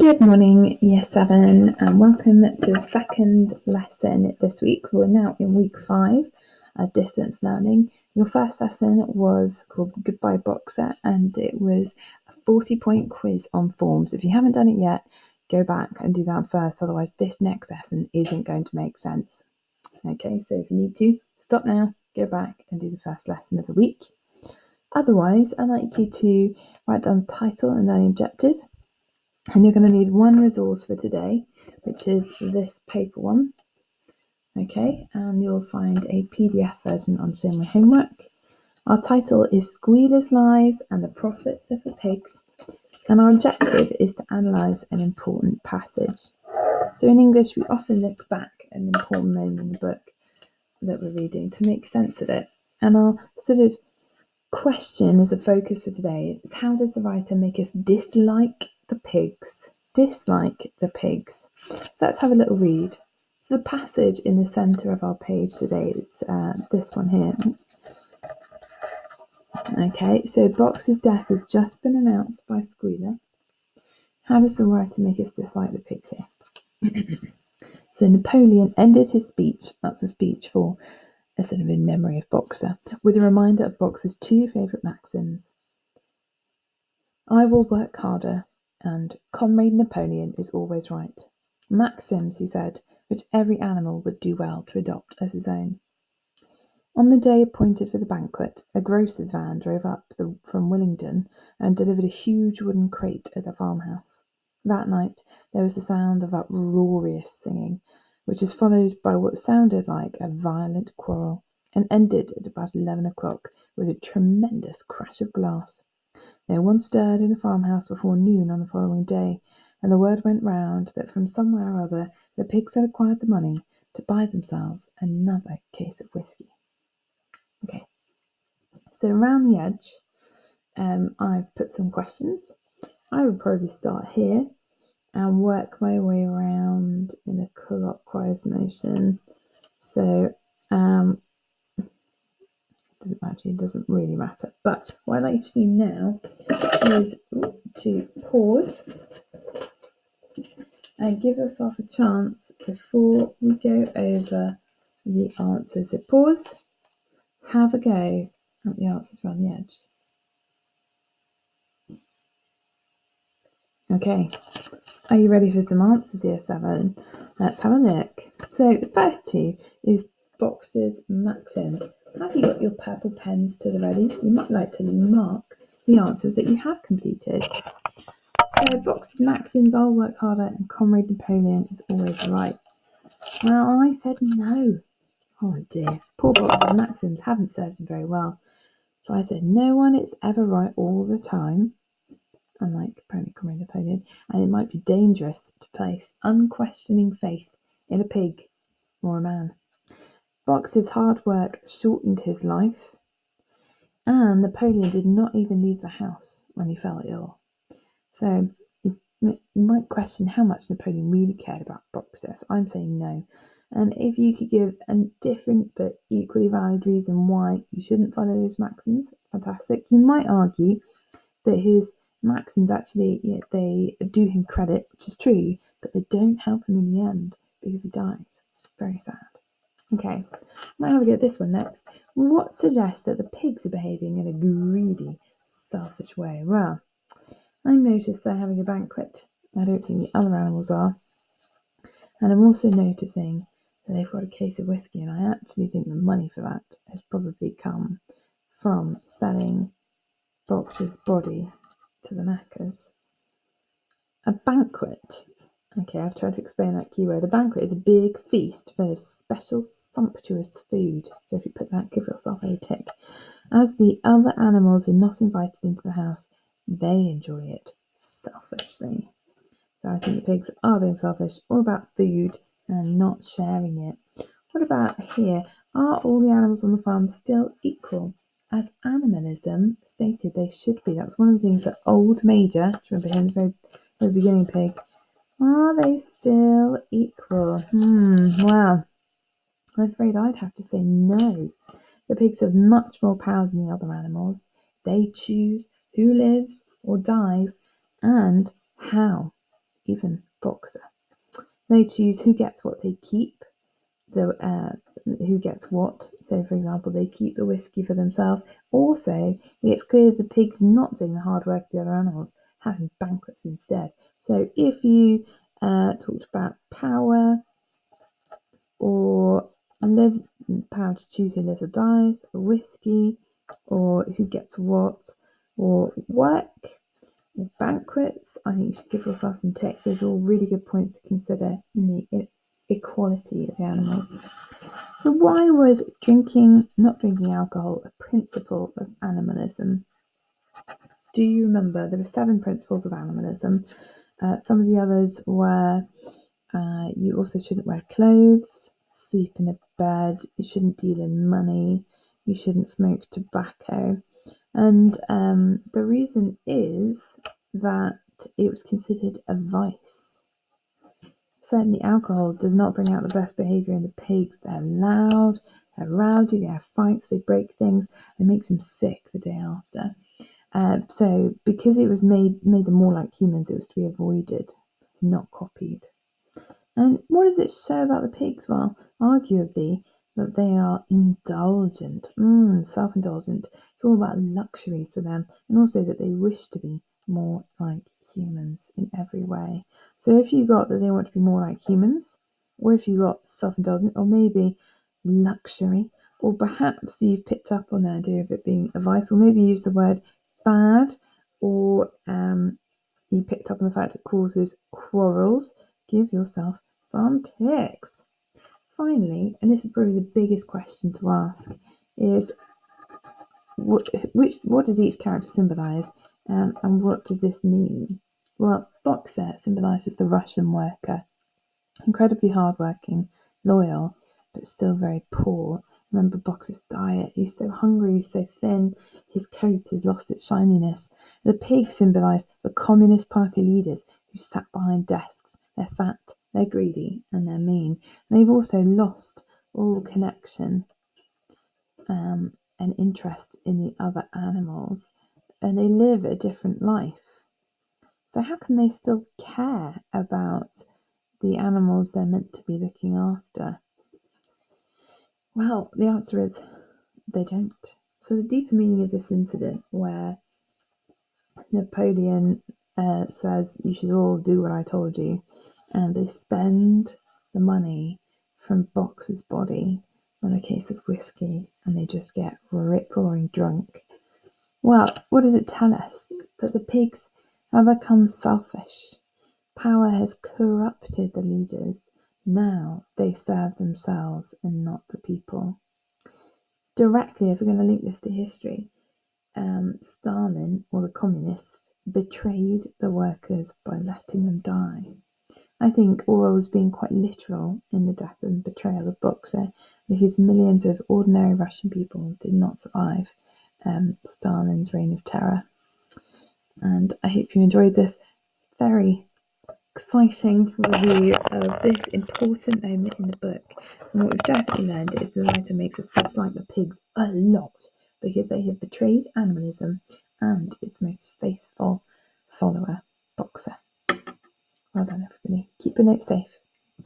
Good morning, Year 7, and welcome to the second lesson this week. We're now in week 5, distance learning. Your first lesson was called the Goodbye Boxer, and it was a 40-point quiz on forms. If you haven't done it yet, go back and do that first, otherwise this next lesson isn't going to make sense. Okay, so if you need to, stop now, go back and do the first lesson of the week. Otherwise, I'd like you to write down the title and learning objective. And you're going to need one resource for today, which is this paper one. Okay, and you'll find a PDF version on Show My Homework. Our title is Squealer's Lies and the Profits of the Pigs. And our objective is to analyse an important passage. So in English, we often look back at an important moment in the book that we're reading to make sense of it. And our sort of question as a focus for today is, how does the writer make us dislike the pigs? So let's have a little read. So the passage in the centre of our page today is this one here. Okay, so Boxer's death has just been announced by Squealer. How does the writer make us dislike the pigs here? So Napoleon ended his speech, that's a speech for a sort of in memory of Boxer, with a reminder of Boxer's two favourite maxims. I will work harder, and Comrade Napoleon is always right. Maxims, he said, which every animal would do well to adopt as his own. On the day appointed for the banquet, a grocer's van drove up from Willingdon and delivered a huge wooden crate at the farmhouse. That night there was the sound of uproarious singing, which was followed by what sounded like a violent quarrel, and ended at about 11 o'clock with a tremendous crash of glass. No one stirred in the farmhouse before noon on the following day, and the word went round that from somewhere or other the pigs had acquired the money to buy themselves another case of whisky. Okay, so around the edge, I've put some questions. I would probably start here and work my way around in a clockwise motion. So it doesn't really matter. But what I'd like to do now is to pause and give yourself a chance before we go over the answers. So pause, have a go at the answers around the edge. Okay, are you ready for some answers, Year 7? Let's have a look. So the first two is Boxer's maxims. Have you got your purple pens to the ready? You might like to mark the answers that you have completed. So Boxer's maxims, I'll work harder, and Comrade Napoleon is always right. Well, I said no. Oh dear, poor Boxer's maxims haven't served him very well. So I said no one is ever right all the time, unlike Comrade Napoleon, and it might be dangerous to place unquestioning faith in a pig or a man. Boxer's hard work shortened his life, and Napoleon did not even leave the house when he fell ill. So you might question how much Napoleon really cared about Boxer. So I'm saying no. And if you could give a different but equally valid reason why you shouldn't follow those maxims, fantastic. You might argue that his maxims actually, they do him credit, which is true, but they don't help him in the end because he dies. Very sad. Okay, might have a go at this one next. What suggests that the pigs are behaving in a greedy, selfish way? Well, I noticed they're having a banquet. I don't think the other animals are. And I'm also noticing that they've got a case of whisky, and I actually think the money for that has probably come from selling Boxer's body to the knackers. A banquet. Okay, I've tried to explain that keyword. A banquet is a big feast full of special sumptuous food. So if you put that, give yourself a tick. As the other animals are not invited into the house, they enjoy it selfishly. So I think the pigs are being selfish, all about food and not sharing it. What about here? Are all the animals on the farm still equal? As animalism stated they should be. That's one of the things that old Major, do you remember him, the very beginning pig, are they still equal? Well, I'm afraid I'd have to say no. The pigs have much more power than the other animals. They choose who lives or dies and how. even Boxer. They choose who gets what they keep, who gets what. So, for example, they keep the whiskey for themselves. Also, it's clear the pig's not doing the hard work of the other animals, having banquets instead. So, if you talked about power or power to choose who lives or dies, whiskey, or who gets what, or work, or banquets, I think you should give yourself some ticks. Those are all really good points to consider in the equality of the animals. So why was not drinking alcohol, a principle of animalism? Do you remember there were 7 principles of animalism? Some of the others were you also shouldn't wear clothes, sleep in a bed, you shouldn't deal in money, you shouldn't smoke tobacco. And the reason is that it was considered a vice. Certainly alcohol does not bring out the best behaviour in the pigs. They're loud, they're rowdy, they have fights, they break things, it makes them sick the day after. So because it was made them more like humans, it was to be avoided, not copied. And what does it show about the pigs? Well, arguably that they are indulgent, self-indulgent. It's all about luxuries for them, and also that they wish to be more like humans in every way. So if you got that they want to be more like humans, or if you got self-indulgent, or maybe luxury, or perhaps you've picked up on the idea of it being a vice, or maybe use the word bad, or you picked up on the fact it causes quarrels, give yourself some ticks. Finally, and this is probably the biggest question to ask, is what does each character symbolise, and what does this mean? Well, Boxer symbolises the Russian worker, incredibly hardworking, loyal, but still very poor. Remember Boxer's diet, he's so hungry, he's so thin, his coat has lost its shininess. The pigs symbolise the Communist Party leaders who sat behind desks. They're fat, they're greedy, and they're mean. And they've also lost all connection and interest in the other animals, and they live a different life. So how can they still care about the animals they're meant to be looking after? Well, the answer is they don't. So the deeper meaning of this incident, where Napoleon says you should all do what I told you, and they spend the money from Boxer's body on a case of whiskey, and they just get rip-roaring drunk. Well, what does it tell us? That the pigs have become selfish. Power has corrupted the leaders. Now they serve themselves and not the people. Directly, if we're going to link this to history, Stalin, or the communists, betrayed the workers by letting them die. I think Orwell was being quite literal in the death and betrayal of Boxer, because millions of ordinary Russian people did not survive Stalin's reign of terror. And I hope you enjoyed this very exciting review of this important moment in the book. And what we've definitely learned is the writer makes us dislike the pigs a lot because they have betrayed animalism and its most faithful follower, Boxer. Well done, everybody. Keep your notes safe.